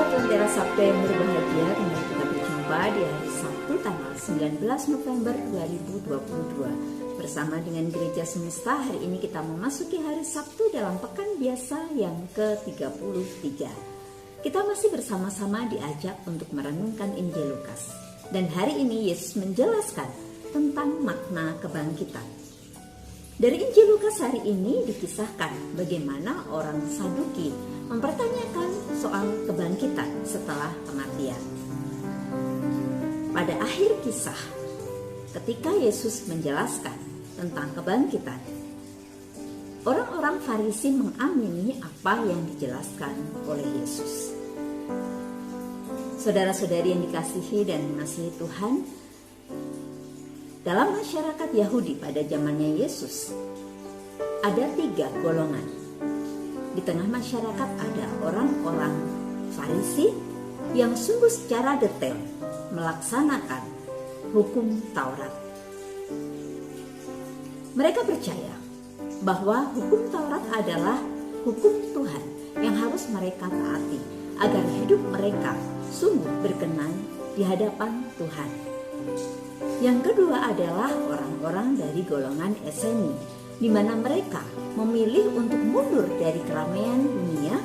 Sobat Lentera Sabda yang berbahagia, kembali kita berjumpa di hari Sabtu tanggal 19 November 2022 bersama dengan Gereja Semesta. Hari ini kita memasuki hari Sabtu dalam pekan biasa yang ke-33. Kita masih bersama-sama diajak untuk merenungkan Injil Lukas. Dan hari ini Yesus menjelaskan tentang makna kebangkitan. Dari Injil Lukas hari ini dikisahkan bagaimana orang Saduki mempertanyakan soal kebangkitan setelah kematian. Pada akhir kisah, ketika Yesus menjelaskan tentang kebangkitan, orang-orang Farisi mengamini apa yang dijelaskan oleh Yesus. Saudara-saudari yang dikasihi dan mengasihi Tuhan, dalam masyarakat Yahudi pada zamannya Yesus, ada 3 golongan. Di tengah masyarakat ada orang-orang Farisi yang sungguh secara detail melaksanakan hukum Taurat. Mereka percaya bahwa hukum Taurat adalah hukum Tuhan yang harus mereka taati agar hidup mereka sungguh berkenan di hadapan Tuhan. Yang kedua adalah orang-orang dari golongan Eseni, di mana mereka memilih untuk mundur dari keramaian dunia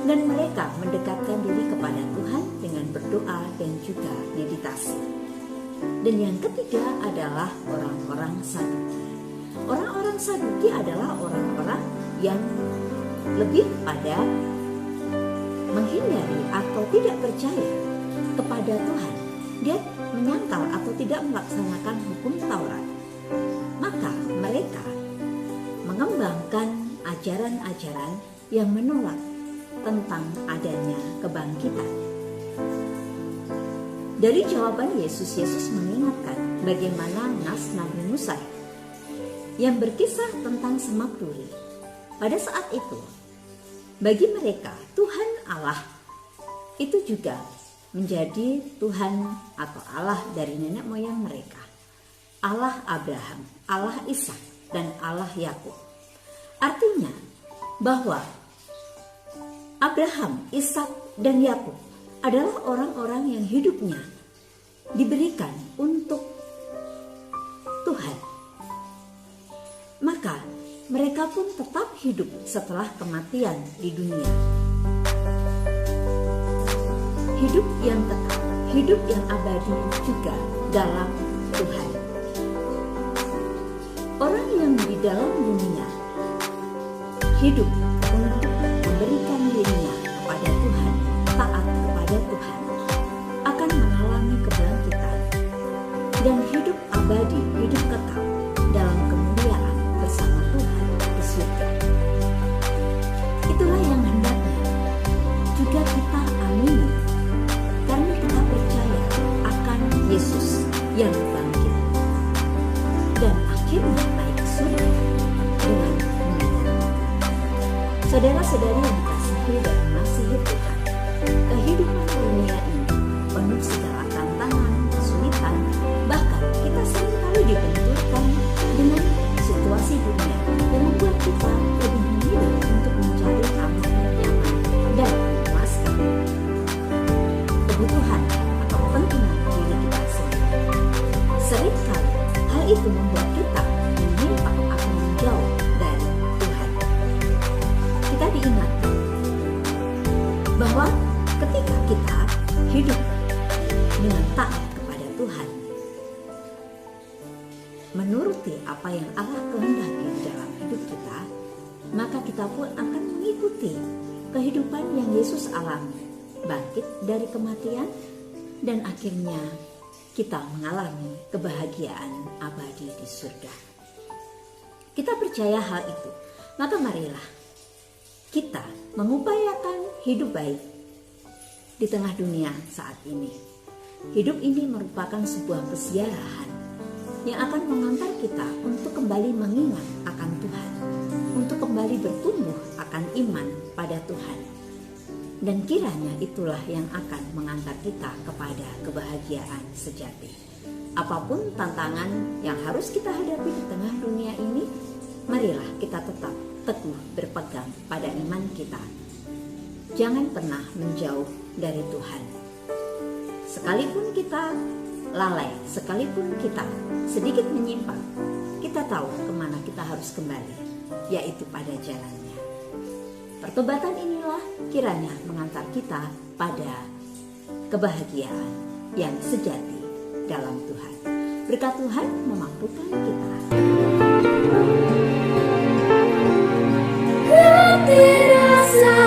dan mereka mendekatkan diri kepada Tuhan dengan berdoa dan juga meditasi. Dan yang ketiga adalah orang-orang Saduki. Orang-orang Saduki adalah orang-orang yang lebih pada menghindari atau tidak percaya kepada Tuhan. Dia menyangkal atau tidak melaksanakan hukum Taurat. Maka mereka mengembangkan ajaran-ajaran yang menolak tentang adanya kebangkitan. Dari jawaban Yesus mengingatkan bagaimana nas Nabi Musa yang berkisah tentang semak duri. Pada saat itu, bagi mereka Tuhan Allah itu juga menjadi Tuhan atau Allah dari nenek moyang mereka. Allah Abraham, Allah Ishak, dan Allah Yakub. Artinya bahwa Abraham, Ishak, dan Yakub adalah orang-orang yang hidupnya diberikan untuk Tuhan. Maka mereka pun tetap hidup setelah kematian di dunia. Hidup yang tetap, hidup yang abadi juga dalam Tuhan. Orang yang di dalam dunia hidup untuk memberikan dirinya kepada Tuhan, taat kepada Tuhan, akan mengalami kebangkitan dan hidup abadi, hidup kekal dalam kemuliaan bersama Tuhan di surga. Itulah yang hendaknya juga kita amini, karena kita percaya akan Yesus yang bangkit dan akhirnya naik ke surga dengan mulia. Saudara-saudari yang dikasihi dan mengasihi Tuhan, kehidupan dunia ini penuh segala tantangan, kesulitan, bahkan kita seringkali dibenturkan dengan situasi dunia yang membuat kita lebih memilih untuk mencari aman dan nyaman dan memuaskan kebutuhan atau kepentingan diri kita sendiri. Seringkali hal itu membuat kita menyimpang atau menjauh dari Tuhan. Kita diingatkan bahwa ketika kita hidup dengan taat kepada Tuhan, menuruti apa yang Allah kehendaki dalam hidup kita, maka kita pun akan mengikuti kehidupan yang Yesus alami, bangkit dari kematian, dan akhirnya kita mengalami kebahagiaan abadi di surga. Kita percaya hal itu, maka marilah kita mengupayakan hidup baik di tengah dunia saat ini. Hidup ini merupakan sebuah peziarahan yang akan mengantar kita untuk kembali mengingat akan Tuhan, untuk kembali bertumbuh akan iman pada Tuhan. Dan kiranya itulah yang akan mengantar kita kepada kebahagiaan sejati. Apapun tantangan yang harus kita hadapi di tengah dunia ini, marilah kita tetap teguh berpegang pada iman kita. Jangan pernah menjauh dari Tuhan. Sekalipun kita lalai, sekalipun kita sedikit menyimpang, kita tahu kemana kita harus kembali, yaitu pada jalannya. Pertobatan inilah kiranya mengantar kita pada kebahagiaan yang sejati dalam Tuhan. Berkat Tuhan memampukan kita. Hati rasa